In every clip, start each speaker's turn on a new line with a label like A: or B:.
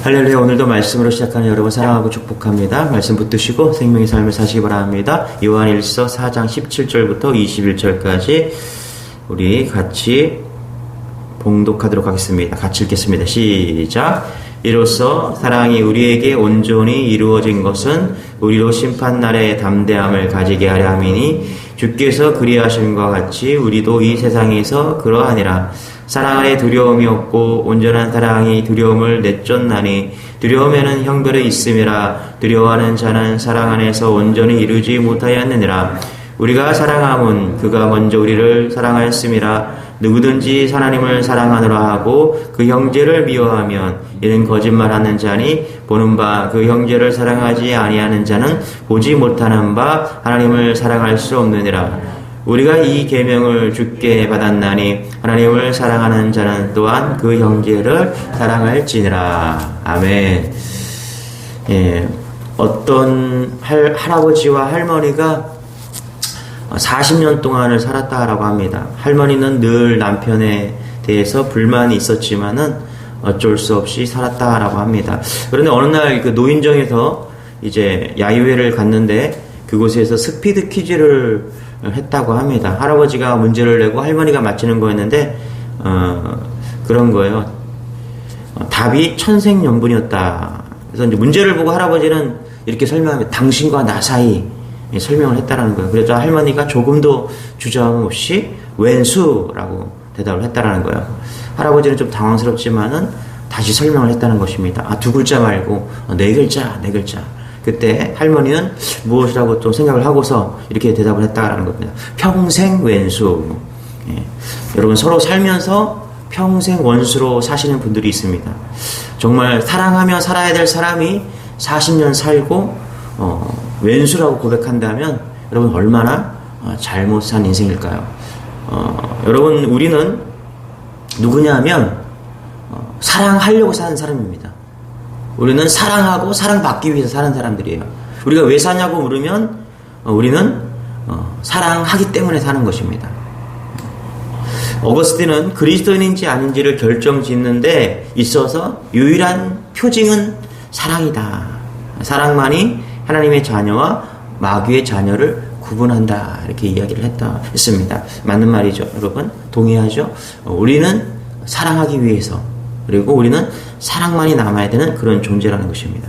A: 할렐루야. 오늘도 말씀으로 시작하는 여러분 사랑하고 축복합니다. 말씀 붙드시고 생명의 삶을 사시기 바랍니다. 요한일서 4장 17절부터 21절까지 우리 같이 봉독하도록 하겠습니다. 같이 읽겠습니다. 시작. 이로써 사랑이 우리에게 온전히 이루어진 것은 우리로 심판날에 담대함을 가지게 하려 함이니 주께서 그리하심과 같이 우리도 이 세상에서 그러하니라. 사랑 안에 두려움이 없고 온전한 사랑이 두려움을 내쫓나니 두려움에는 형벌이 있음이라. 두려워하는 자는 사랑 안에서 온전히 이루지 못하였느니라. 우리가 사랑함은 그가 먼저 우리를 사랑하였음이라. 누구든지 하나님을 사랑하노라 하고 그 형제를 미워하면 이는 거짓말하는 자니 보는 바 그 형제를 사랑하지 아니하는 자는 보지 못하는 바 하나님을 사랑할 수 없느니라. 우리가 이 계명을 주께 받았나니 하나님을 사랑하는 자는 또한 그 형제를 사랑할지니라. 아멘. 예, 어떤 할아버지와 할머니가 40년 동안을 살았다라고 합니다. 할머니는 늘 남편에 대해서 불만이 있었지만은 어쩔 수 없이 살았다라고 합니다. 그런데 어느 날 그 노인정에서 이제 야유회를 갔는데 그곳에서 스피드 퀴즈를 했다고 합니다. 할아버지가 문제를 내고 할머니가 맞히는 거였는데 그런 거예요. 답이 천생연분이었다. 그래서 이제 문제를 보고 할아버지는 이렇게 설명합니다. 당신과 나 사이 설명을 했다라는 거예요. 그래서 할머니가 조금도 주저함 없이 왼수라고 대답을 했다라는 거예요. 할아버지는 좀 당황스럽지만은 다시 설명을 했다는 것입니다. 두 글자 말고 네 글자. 그때 할머니는 무엇이라고 좀 생각을 하고서 이렇게 대답을 했다라는 겁니다. 평생 왼수. 예. 여러분 서로 살면서 평생 원수로 사시는 분들이 있습니다. 정말 사랑하며 살아야 될 사람이 40년 살고 왼수라고 고백한다면 여러분 얼마나 잘못 산 인생일까요? 여러분 우리는 누구냐면 사랑하려고 사는 사람입니다. 우리는 사랑하고 사랑받기 위해서 사는 사람들이에요. 우리가 왜 사냐고 물으면 우리는 사랑하기 때문에 사는 것입니다. 어거스틴은 그리스도인인지 아닌지를 결정짓는데 있어서 유일한 표징은 사랑이다. 사랑만이 하나님의 자녀와 마귀의 자녀를 구분한다. 이렇게 이야기를 했습니다. 맞는 말이죠. 여러분 동의하죠? 우리는 사랑하기 위해서 그리고 우리는 사랑만이 남아야 되는 그런 존재라는 것입니다.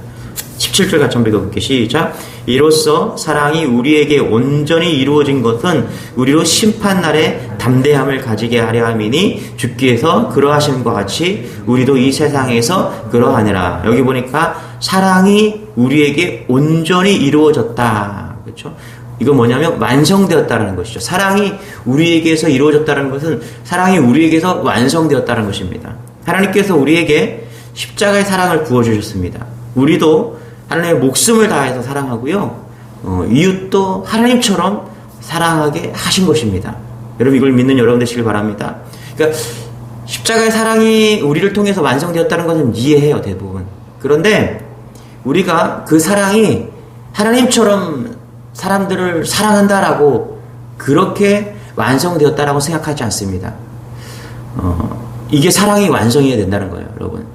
A: 17절 같이 한번 읽어볼게요. 시작. 이로써 사랑이 우리에게 온전히 이루어진 것은 우리로 심판날에 담대함을 가지게 하려 함이니 주께서 그러하심과 같이 우리도 이 세상에서 그러하니라. 여기 보니까 사랑이 우리에게 온전히 이루어졌다. 그렇죠? 이거 뭐냐면 완성되었다는 것이죠. 사랑이 우리에게서 이루어졌다는 것은 사랑이 우리에게서 완성되었다는 것입니다. 하나님께서 우리에게 십자가의 사랑을 부어주셨습니다. 우리도 하나님의 목숨을 다해서 사랑하고요. 이웃도 하나님처럼 사랑하게 하신 것입니다. 여러분 이걸 믿는 여러분 되시길 바랍니다. 그러니까 십자가의 사랑이 우리를 통해서 완성되었다는 것은 이해해요. 대부분. 그런데 우리가 그 사랑이 하나님처럼 사람들을 사랑한다라고 그렇게 완성되었다라고 생각하지 않습니다. 이게 사랑이 완성해야 된다는 거예요, 여러분.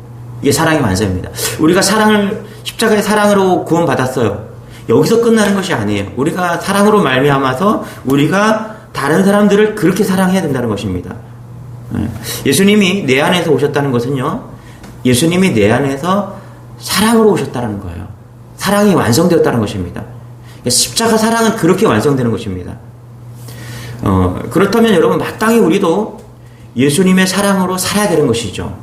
A: 이게 사랑의 완성입니다. 우리가 십자가의 사랑으로 구원받았어요. 여기서 끝나는 것이 아니에요. 우리가 사랑으로 말미암아서 우리가 다른 사람들을 그렇게 사랑해야 된다는 것입니다. 예수님이 내 안에서 오셨다는 것은요, 예수님이 내 안에서 사랑으로 오셨다는 거예요. 사랑이 완성되었다는 것입니다. 십자가 사랑은 그렇게 완성되는 것입니다. 그렇다면 여러분 마땅히 우리도 예수님의 사랑으로 살아야 되는 것이죠.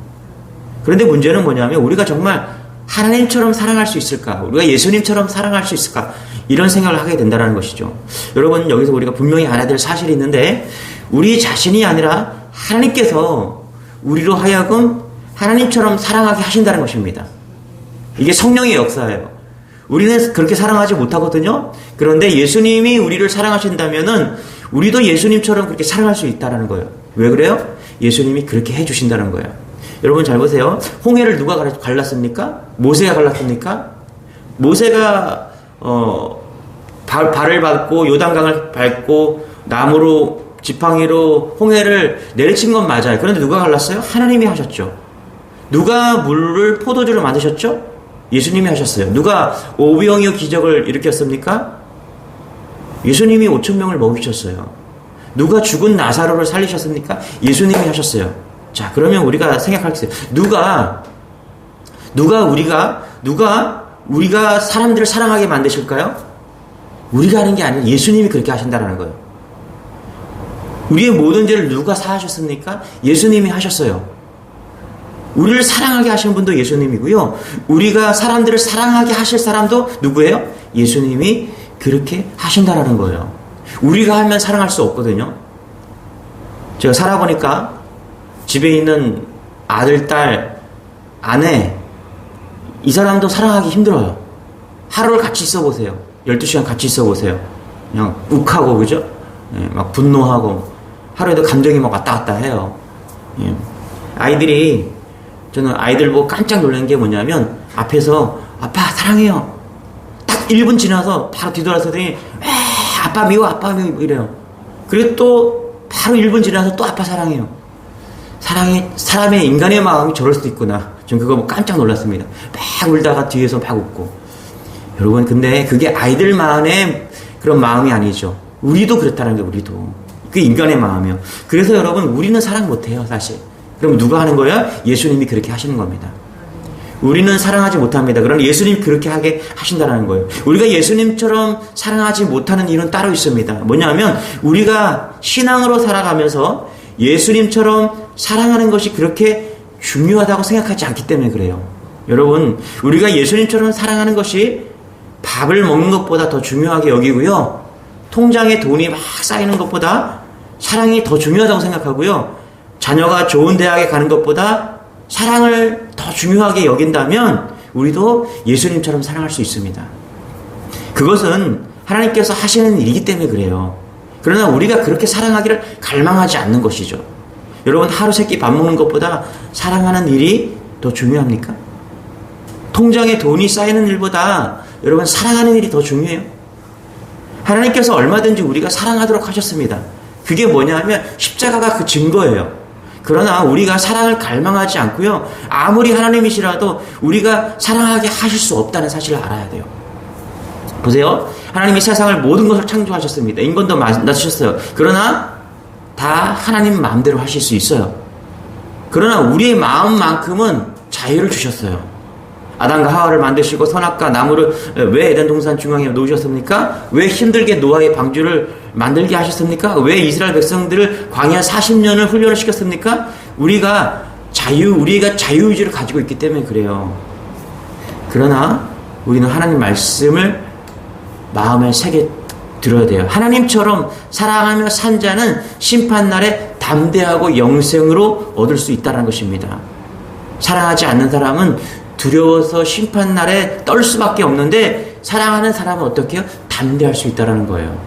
A: 그런데 문제는 뭐냐면 우리가 정말 하나님처럼 사랑할 수 있을까? 우리가 예수님처럼 사랑할 수 있을까? 이런 생각을 하게 된다는 것이죠. 여러분 여기서 우리가 분명히 알아야 될 사실이 있는데 우리 자신이 아니라 하나님께서 우리로 하여금 하나님처럼 사랑하게 하신다는 것입니다. 이게 성령의 역사예요. 우리는 그렇게 사랑하지 못하거든요. 그런데 예수님이 우리를 사랑하신다면은 우리도 예수님처럼 그렇게 사랑할 수 있다는 거예요. 왜 그래요? 예수님이 그렇게 해주신다는 거예요. 여러분 잘 보세요. 홍해를 누가 갈랐습니까? 모세가 갈랐습니까? 모세가 발을 밟고 요단강을 밟고 나무로 지팡이로 홍해를 내리친 건 맞아요. 그런데 누가 갈랐어요? 하나님이 하셨죠. 누가 물을 포도주로 만드셨죠? 예수님이 하셨어요. 누가 오병이어 기적을 일으켰습니까? 예수님이 5,000명을 먹이셨어요. 누가 죽은 나사로를 살리셨습니까? 예수님이 하셨어요. 자, 그러면 우리가 생각할 수 있어요. 우리가 사람들을 사랑하게 만드실까요? 우리가 하는 게 아니라 예수님이 그렇게 하신다는 거예요. 우리의 모든 죄를 누가 사하셨습니까? 예수님이 하셨어요. 우리를 사랑하게 하신 분도 예수님이고요. 우리가 사람들을 사랑하게 하실 사람도 누구예요? 예수님이 그렇게 하신다라는 거예요. 우리가 하면 사랑할 수 없거든요. 제가 살아보니까 집에 있는 아들, 딸, 아내, 이 사람도 사랑하기 힘들어요. 하루를 같이 있어 보세요. 12시간 같이 있어 보세요. 그냥 욱하고, 그죠? 예, 막 분노하고, 하루에도 감정이 막 왔다 갔다 해요. 예. 저는 아이들 보고 깜짝 놀란 게 뭐냐면, 앞에서, 아빠 사랑해요. 딱 1분 지나서 바로 뒤돌아서더니, 아빠 미워, 아빠 미워, 이래요. 그리고 또, 바로 1분 지나서 또 아빠 사랑해요. 사람의 인간의 마음이 저럴 수도 있구나. 전 그거 뭐 깜짝 놀랐습니다. 막 울다가 뒤에서 막 웃고. 여러분, 근데 그게 아이들만의 그런 마음이 아니죠. 우리도 그렇다는 게 우리도. 그게 인간의 마음이요. 그래서 여러분, 우리는 사랑 못해요, 사실. 그럼 누가 하는 거예요? 예수님이 그렇게 하시는 겁니다. 우리는 사랑하지 못합니다. 그러나 예수님이 그렇게 하게 하신다는 거예요. 우리가 예수님처럼 사랑하지 못하는 이유는 따로 있습니다. 뭐냐면, 우리가 신앙으로 살아가면서 예수님처럼 사랑하는 것이 그렇게 중요하다고 생각하지 않기 때문에 그래요. 여러분, 우리가 예수님처럼 사랑하는 것이 밥을 먹는 것보다 더 중요하게 여기고요. 통장에 돈이 막 쌓이는 것보다 사랑이 더 중요하다고 생각하고요. 자녀가 좋은 대학에 가는 것보다 사랑을 더 중요하게 여긴다면 우리도 예수님처럼 사랑할 수 있습니다. 그것은 하나님께서 하시는 일이기 때문에 그래요. 그러나 우리가 그렇게 사랑하기를 갈망하지 않는 것이죠. 여러분, 하루 세끼 밥 먹는 것보다 사랑하는 일이 더 중요합니까? 통장에 돈이 쌓이는 일보다 여러분 사랑하는 일이 더 중요해요. 하나님께서 얼마든지 우리가 사랑하도록 하셨습니다. 그게 뭐냐면 십자가가 그 증거예요. 그러나 우리가 사랑을 갈망하지 않고요. 아무리 하나님이시라도 우리가 사랑하게 하실 수 없다는 사실을 알아야 돼요. 보세요. 하나님이 세상을 모든 것을 창조하셨습니다. 인간도 만드셨어요. 그러나 다 하나님 마음대로 하실 수 있어요. 그러나 우리의 마음만큼은 자유를 주셨어요. 아담과 하와를 만드시고 선악과 나무를 왜 에덴 동산 중앙에 놓으셨습니까? 왜 힘들게 노아의 방주를 만들게 하셨습니까? 왜 이스라엘 백성들을 광야 40년을 훈련을 시켰습니까? 우리가 자유의지를 가지고 있기 때문에 그래요. 그러나 우리는 하나님 말씀을 마음에 새겨 들어야 돼요. 하나님처럼 사랑하며 산 자는 심판날에 담대하고 영생으로 얻을 수 있다는 것입니다. 사랑하지 않는 사람은 두려워서 심판날에 떨 수밖에 없는데 사랑하는 사람은 어떻게 해요? 담대할 수 있다는 거예요.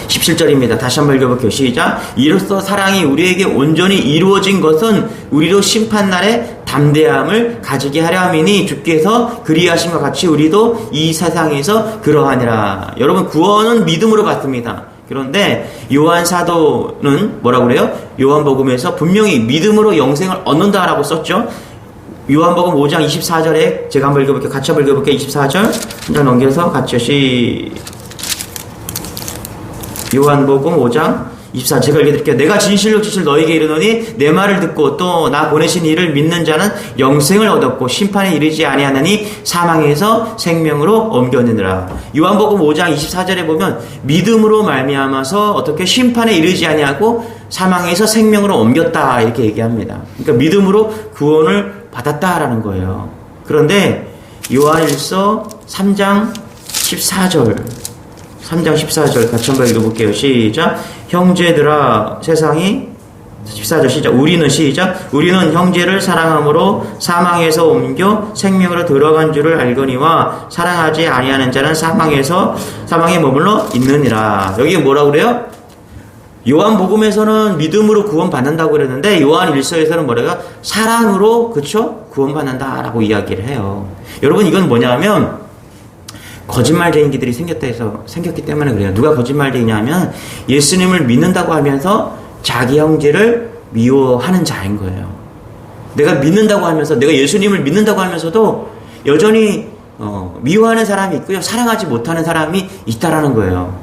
A: 17절입니다. 다시 한번 읽어볼게요. 시작. 이로써 사랑이 우리에게 온전히 이루어진 것은 우리로 심판날에 담대함을 가지게 하려 함이니 주께서 그리하신 것 같이 우리도 이 세상에서 그러하니라. 여러분, 구원은 믿음으로 받습니다. 그런데 요한 사도는 뭐라고 그래요? 요한복음에서 분명히 믿음으로 영생을 얻는다라고 썼죠. 요한복음 5장 24절에 제가 한번 읽어볼게요. 같이 한번 읽어볼게요. 24절 한 장 넘겨서 같이 요한복음 5장 24절 제가 읽어드릴게요. 내가 진실로 너에게 이르노니 내 말을 듣고 또 나 보내신 이를 믿는 자는 영생을 얻었고 심판에 이르지 아니하나니 사망에서 생명으로 옮겼느니라. 요한복음 5장 24절에 보면 믿음으로 말미암아서 어떻게 심판에 이르지 아니하고 사망에서 생명으로 옮겼다 이렇게 얘기합니다. 그러니까 믿음으로 구원을 받았다라는 거예요. 그런데 요한일서 3장 14절 같이 한번 읽어볼게요. 시작. 형제들아 세상이 14절 시작. 우리는 형제를 사랑함으로 사망에서 옮겨 생명으로 들어간 줄을 알거니와 사랑하지 아니하는 자는 사망에 머물러 있느니라. 여기 뭐라고 그래요? 요한복음에서는 믿음으로 구원받는다고 그랬는데 요한일서에서는 뭐래요? 사랑으로 그쵸? 구원받는다라고 이야기를 해요. 여러분, 이건 뭐냐면 거짓말쟁이들이 생겼기 때문에 그래요. 누가 거짓말쟁이냐면 예수님을 믿는다고 하면서 자기 형제를 미워하는 자인 거예요. 내가 믿는다고 하면서, 내가 예수님을 믿는다고 하면서도 여전히 미워하는 사람이 있고요. 사랑하지 못하는 사람이 있다라는 거예요.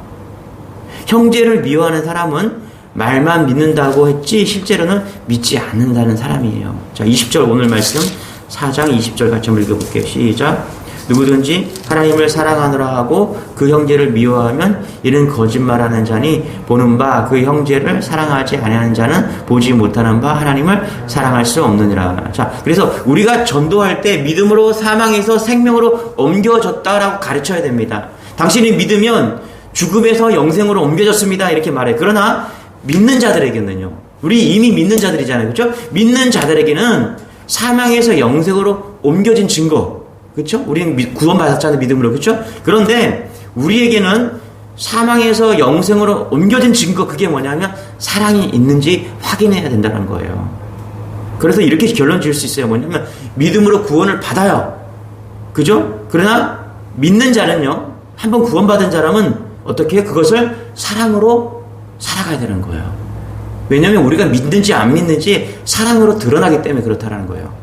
A: 형제를 미워하는 사람은 말만 믿는다고 했지 실제로는 믿지 않는다는 사람이에요. 자, 20절 오늘 말씀 4장 20절 같이 한번 읽어볼게요. 시작. 누구든지 하나님을 사랑하노라 하고 그 형제를 미워하면 이는 거짓말하는 자니 보는 바 그 형제를 사랑하지 아니하는 자는 보지 못하는 바 하나님을 사랑할 수 없느니라. 자, 그래서 우리가 전도할 때 믿음으로 사망에서 생명으로 옮겨졌다라고 가르쳐야 됩니다. 당신이 믿으면 죽음에서 영생으로 옮겨졌습니다. 이렇게 말해. 그러나 믿는 자들에게는요. 우리 이미 믿는 자들이잖아요. 그렇죠? 믿는 자들에게는 사망에서 영생으로 옮겨진 증거. 그렇죠? 우리는 구원받았잖아요. 믿음으로. 그렇죠? 그런데 우리에게는 사망에서 영생으로 옮겨진 증거, 그게 뭐냐면 사랑이 있는지 확인해야 된다는 거예요. 그래서 이렇게 결론 지을 수 있어요. 뭐냐면 믿음으로 구원을 받아요. 그죠? 그러나 믿는 자는요. 한번 구원받은 사람은 어떻게 해요? 그것을 사랑으로 살아가야 되는 거예요. 왜냐하면 우리가 믿는지 안 믿는지 사랑으로 드러나기 때문에 그렇다는 거예요.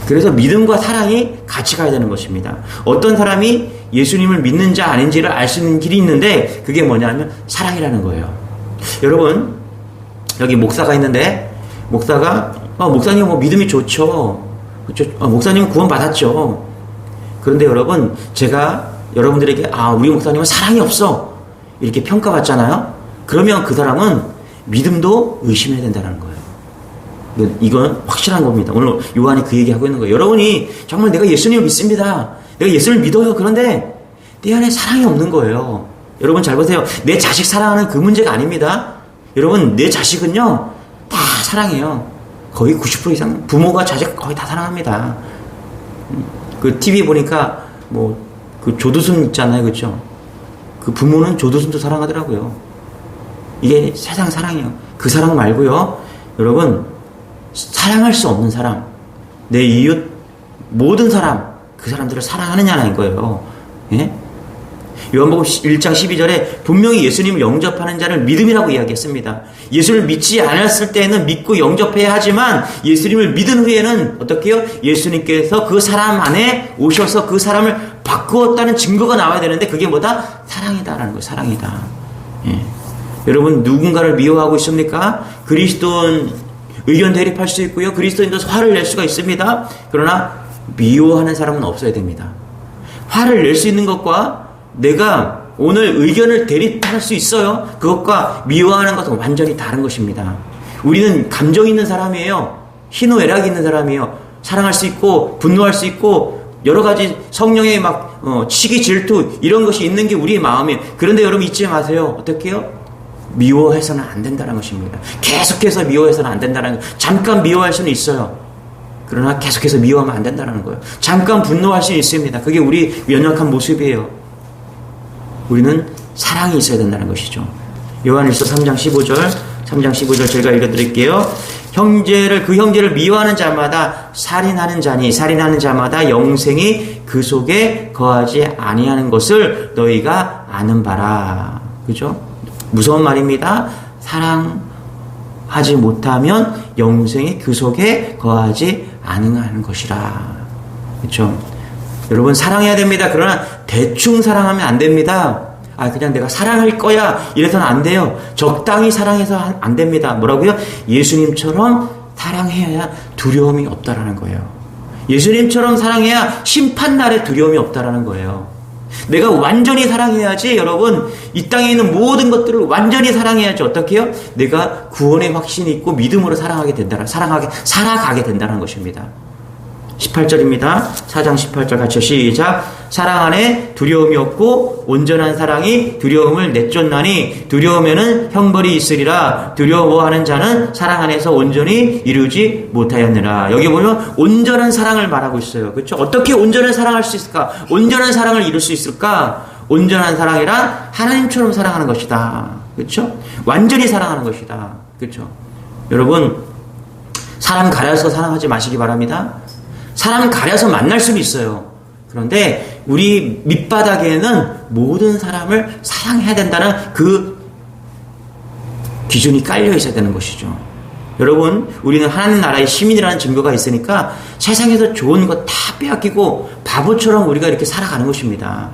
A: 그래서 믿음과 사랑이 같이 가야 되는 것입니다. 어떤 사람이 예수님을 믿는지 아닌지를 알 수 있는 길이 있는데 그게 뭐냐면 사랑이라는 거예요. 여러분, 여기 목사가 있는데 목사가 목사님 뭐 믿음이 좋죠. 그렇죠? 목사님은 구원 받았죠. 그런데 여러분, 제가 여러분들에게 우리 목사님은 사랑이 없어 이렇게 평가받잖아요. 그러면 그 사람은 믿음도 의심해야 된다는 거예요. 이건 확실한 겁니다. 오늘 요한이 그 얘기하고 있는 거예요. 여러분이 정말 내가 예수님을 믿습니다. 내가 예수님을 믿어요. 그런데 내 안에 사랑이 없는 거예요. 여러분 잘 보세요. 내 자식 사랑하는 그 문제가 아닙니다. 여러분, 내 자식은요 다 사랑해요. 거의 90% 이상 부모가 자식 거의 다 사랑합니다. 그 TV 보니까 그 조두순 있잖아요. 그렇죠? 그 부모는 조두순도 사랑하더라고요. 이게 세상 사랑이에요. 그 사랑 말고요. 여러분, 사랑할 수 없는 사람, 내 이웃, 모든 사람, 그 사람들을 사랑하느냐는 거예요. 예? 요한복음 1장 12절에 분명히 예수님을 영접하는 자를 믿음이라고 이야기했습니다. 예수를 믿지 않았을 때는 믿고 영접해야 하지만 예수님을 믿은 후에는 어떻게 해요? 예수님께서 그 사람 안에 오셔서 그 사람을 바꾸었다는 증거가 나와야 되는데 그게 뭐다? 사랑이다라는 거예요. 사랑이다. 예. 여러분, 누군가를 미워하고 있습니까? 그리스도인 의견 대립할 수 있고요. 그리스도인도 화를 낼 수가 있습니다. 그러나 미워하는 사람은 없어야 됩니다. 화를 낼 수 있는 것과 내가 오늘 의견을 대립할 수 있어요. 그것과 미워하는 것은 완전히 다른 것입니다. 우리는 감정 있는 사람이에요. 희노애락이 있는 사람이에요. 사랑할 수 있고 분노할 수 있고 여러 가지 성령의 치기 질투 이런 것이 있는 게 우리의 마음이에요. 그런데 여러분 잊지 마세요. 어떻게 해요? 미워해서는 안 된다는 것입니다. 계속해서 미워해서는 안 된다는 거예요. 잠깐 미워할 수는 있어요. 그러나 계속해서 미워하면 안 된다는 거예요. 잠깐 분노할 수는 있습니다. 그게 우리 연약한 모습이에요. 우리는 사랑이 있어야 된다는 것이죠. 요한일서 3장 15절 제가 읽어드릴게요. 그 형제를 미워하는 자마다 살인하는 자니 살인하는 자마다 영생이 그 속에 거하지 아니하는 것을 너희가 아는 바라. 그죠? 무서운 말입니다. 사랑하지 못하면 영생이 그 속에 거하지 않는 것이라. 그렇죠? 여러분, 사랑해야 됩니다. 그러나 대충 사랑하면 안 됩니다. 그냥 내가 사랑할 거야 이래서는 안 돼요. 적당히 사랑해서 안 됩니다. 뭐라고요? 예수님처럼 사랑해야 두려움이 없다라는 거예요. 예수님처럼 사랑해야 심판날에 두려움이 없다라는 거예요. 내가 완전히 사랑해야지. 여러분, 이 땅에 있는 모든 것들을 완전히 사랑해야지. 어떻게 해요? 내가 구원의 확신이 있고 믿음으로 살아가게 된다는 것입니다. 18절입니다. 4장 18절 같이 시작. 사랑 안에 두려움이 없고 온전한 사랑이 두려움을 내쫓나니 두려움에는 형벌이 있으리라. 두려워하는 자는 사랑 안에서 온전히 이루지 못하였느라. 여기 보면 온전한 사랑을 말하고 있어요. 그렇죠? 어떻게 온전한 사랑할 수 있을까? 온전한 사랑을 이룰 수 있을까? 온전한 사랑이란 하나님처럼 사랑하는 것이다. 그렇죠? 완전히 사랑하는 것이다. 그렇죠? 여러분, 사람 가려서 사랑하지 마시기 바랍니다. 사람 가려서 만날 수는 있어요. 그런데 우리 밑바닥에는 모든 사람을 사랑해야 된다는 그 기준이 깔려 있어야 되는 것이죠. 여러분, 우리는 하나님 나라의 시민이라는 증거가 있으니까 세상에서 좋은 거 다 빼앗기고 바보처럼 우리가 이렇게 살아가는 것입니다.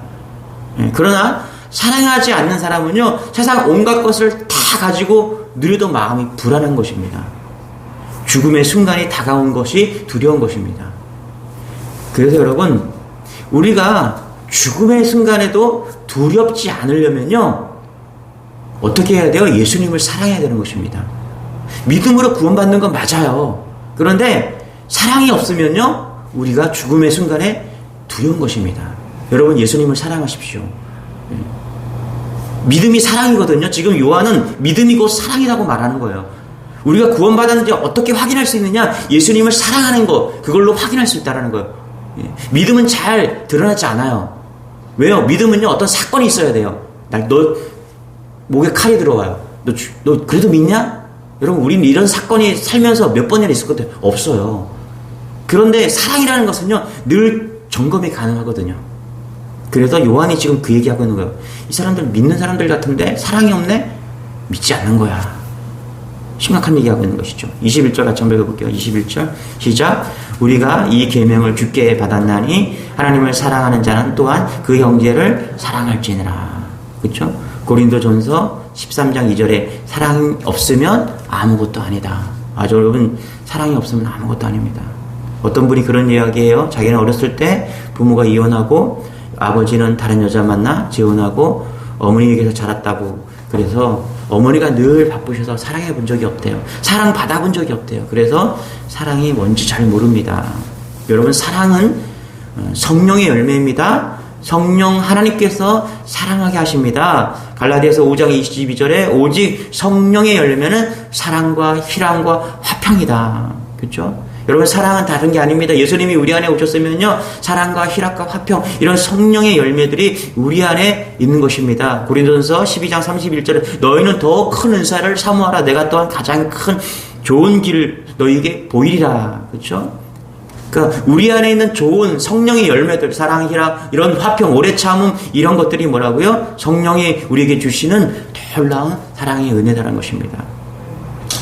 A: 그러나 사랑하지 않는 사람은요, 세상 온갖 것을 다 가지고 누려도 마음이 불안한 것입니다. 죽음의 순간이 다가온 것이 두려운 것입니다. 그래서 여러분, 우리가 죽음의 순간에도 두렵지 않으려면요, 어떻게 해야 돼요? 예수님을 사랑해야 되는 것입니다. 믿음으로 구원받는 건 맞아요. 그런데 사랑이 없으면요, 우리가 죽음의 순간에 두려운 것입니다. 여러분, 예수님을 사랑하십시오. 믿음이 사랑이거든요. 지금 요한은 믿음이 곧 사랑이라고 말하는 거예요. 우리가 구원받았는지 어떻게 확인할 수 있느냐? 예수님을 사랑하는 것, 그걸로 확인할 수 있다는 거예요. 믿음은 잘 드러나지 않아요. 왜요? 믿음은요, 어떤 사건이 있어야 돼요. 너 목에 칼이 들어와요. 너 그래도 믿냐? 여러분, 우리는 이런 사건이 살면서 몇 번이나 있을 것 같아요? 없어요. 그런데 사랑이라는 것은요, 늘 점검이 가능하거든요. 그래서 요한이 지금 그 얘기하고 있는 거예요. 이 사람들 믿는 사람들 같은데 사랑이 없네? 믿지 않는 거야. 심각한 얘기하고 있는 것이죠. 21절 같이 한번 읽어볼게요. 21절 시작. 우리가 이 계명을 주께 받았나니 하나님을 사랑하는 자는 또한 그 형제를 사랑할지니라. 그렇죠? 고린도전서 13장 2절에 사랑이 없으면 아무것도 아니다. 아주 여러분, 사랑이 없으면 아무것도 아닙니다. 어떤 분이 그런 이야기해요. 자기는 어렸을 때 부모가 이혼하고 아버지는 다른 여자 만나 재혼하고 어머니에게서 자랐다고. 그래서 어머니가 늘 바쁘셔서 사랑해 본 적이 없대요. 사랑 받아본 적이 없대요. 그래서 사랑이 뭔지 잘 모릅니다. 여러분, 사랑은 성령의 열매입니다. 성령 하나님께서 사랑하게 하십니다. 갈라디아서 5장 22절에 오직 성령의 열매는 사랑과 희락과 화평이다. 그렇죠? 여러분, 사랑은 다른 게 아닙니다. 예수님이 우리 안에 오셨으면요, 사랑과 희락과 화평, 이런 성령의 열매들이 우리 안에 있는 것입니다. 고린도전서 12장 31절에 너희는 더 큰 은사를 사모하라. 내가 또한 가장 큰 좋은 길을 너희에게 보이리라. 그렇죠? 그러니까 우리 안에 있는 좋은 성령의 열매들, 사랑, 희락, 이런 화평, 오래 참음, 이런 것들이 뭐라고요? 성령이 우리에게 주시는 놀라운 사랑의 은혜라는 것입니다.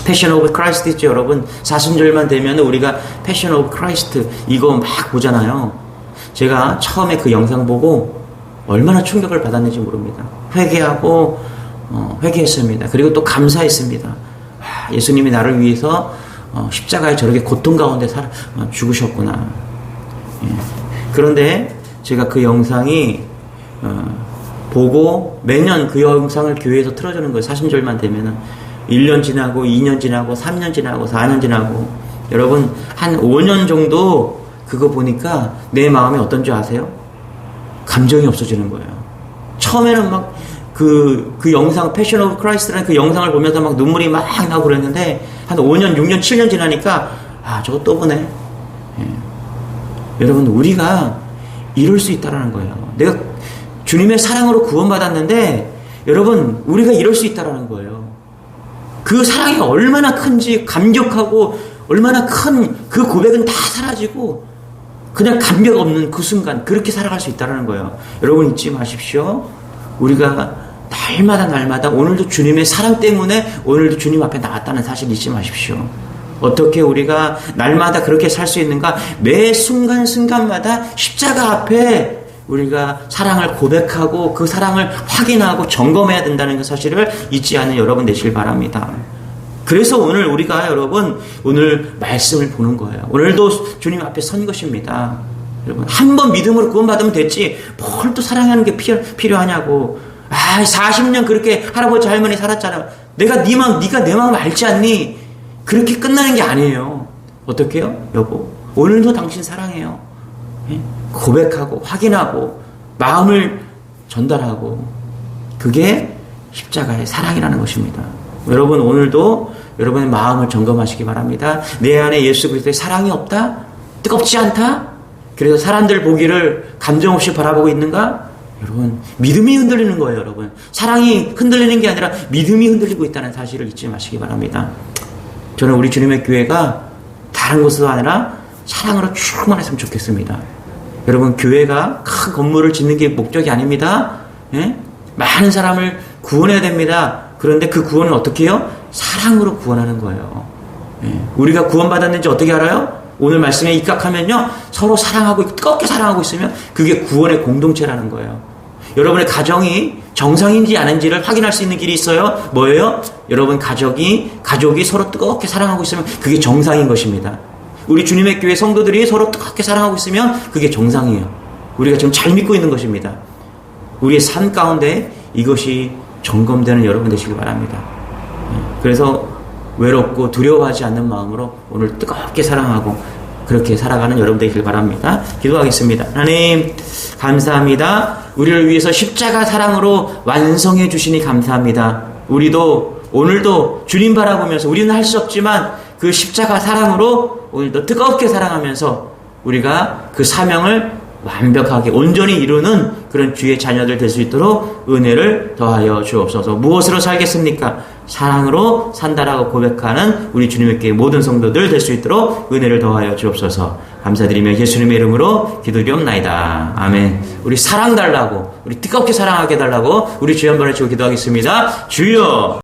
A: 패션 오브 크라이스트 있죠, 여러분. 사순절만 되면 우리가 패션 오브 크라이스트 이거 막 보잖아요. 제가 처음에 그 영상 보고 얼마나 충격을 받았는지 모릅니다. 회개했습니다. 그리고 또 감사했습니다. 예수님이 나를 위해서 십자가에 저렇게 고통 가운데 죽으셨구나. 그런데 제가 그 영상이 보고 매년 그 영상을 교회에서 틀어주는 거예요. 사순절만 되면은. 1년 지나고 2년 지나고 3년 지나고 4년 지나고 여러분, 한 5년 정도 그거 보니까 내 마음이 어떤지 아세요? 감정이 없어지는 거예요. 처음에는 막 그 영상, 패션 오브 크라이스트라는 그 영상을 보면서 막 눈물이 막 나고 그랬는데 한 5년, 6년, 7년 지나니까 저거 또 보네. 여러분, 우리가 이럴 수 있다라는 거예요. 내가 주님의 사랑으로 구원받았는데 여러분, 우리가 이럴 수 있다라는 거예요. 그 사랑이 얼마나 큰지 감격하고 얼마나 큰 그 고백은 다 사라지고 그냥 감격 없는 그 순간 그렇게 살아갈 수 있다는 거예요. 여러분, 잊지 마십시오. 우리가 날마다 오늘도 주님의 사랑 때문에 오늘도 주님 앞에 나왔다는 사실 잊지 마십시오. 어떻게 우리가 날마다 그렇게 살 수 있는가? 매 순간순간마다 십자가 앞에 우리가 사랑을 고백하고 그 사랑을 확인하고 점검해야 된다는 그 사실을 잊지 않는 여러분 되시길 바랍니다. 그래서 오늘 우리가 여러분, 오늘 말씀을 보는 거예요. 오늘도 주님 앞에 선 것입니다. 여러분, 한 번 믿음으로 구원받으면 됐지 뭘 또 사랑하는 게 필요하냐고. 40년 그렇게 할아버지 할머니 살았잖아. 네가 내 마음 알지 않니? 그렇게 끝나는 게 아니에요. 어떻게 해요? 여보, 오늘도 당신 사랑해요. 고백하고 확인하고 마음을 전달하고, 그게 십자가의 사랑이라는 것입니다. 여러분, 오늘도 여러분의 마음을 점검하시기 바랍니다. 내 안에 예수 그리스도의 사랑이 없다? 뜨겁지 않다? 그래서 사람들 보기를 감정 없이 바라보고 있는가? 여러분, 믿음이 흔들리는 거예요. 여러분, 사랑이 흔들리는 게 아니라 믿음이 흔들리고 있다는 사실을 잊지 마시기 바랍니다. 저는 우리 주님의 교회가 다른 것도 아니라 사랑으로 충만했으면 좋겠습니다. 여러분, 교회가 큰 건물을 짓는 게 목적이 아닙니다. 많은 사람을 구원해야 됩니다. 그런데 그 구원은 어떻게 해요? 사랑으로 구원하는 거예요. 우리가 구원받았는지 어떻게 알아요? 오늘 말씀에 입각하면요, 서로 사랑하고 뜨겁게 사랑하고 있으면 그게 구원의 공동체라는 거예요. 여러분의 가정이 정상인지 아닌지를 확인할 수 있는 길이 있어요. 뭐예요? 여러분 가족이 서로 뜨겁게 사랑하고 있으면 그게 정상인 것입니다. 우리 주님의 교회 성도들이 서로 뜨겁게 사랑하고 있으면 그게 정상이에요. 우리가 지금 잘 믿고 있는 것입니다. 우리의 삶 가운데 이것이 점검되는 여러분 되시길 바랍니다. 그래서 외롭고 두려워하지 않는 마음으로 오늘 뜨겁게 사랑하고 그렇게 살아가는 여러분 되시길 바랍니다. 기도하겠습니다. 하나님 감사합니다. 우리를 위해서 십자가 사랑으로 완성해 주시니 감사합니다. 우리도 오늘도 주님 바라보면서 우리는 할 수 없지만 그 십자가 사랑으로 오늘도 뜨겁게 사랑하면서 우리가 그 사명을 완벽하게 온전히 이루는 그런 주의 자녀들 될 수 있도록 은혜를 더하여 주옵소서. 무엇으로 살겠습니까? 사랑으로 산다라고 고백하는 우리 주님의 교회 모든 성도들 될 수 있도록 은혜를 더하여 주옵소서. 감사드리며 예수님의 이름으로 기도드리옵나이다. 아멘. 우리 사랑 달라고, 우리 뜨겁게 사랑하게 달라고 우리 주여 한번 해주고 기도하겠습니다. 주여.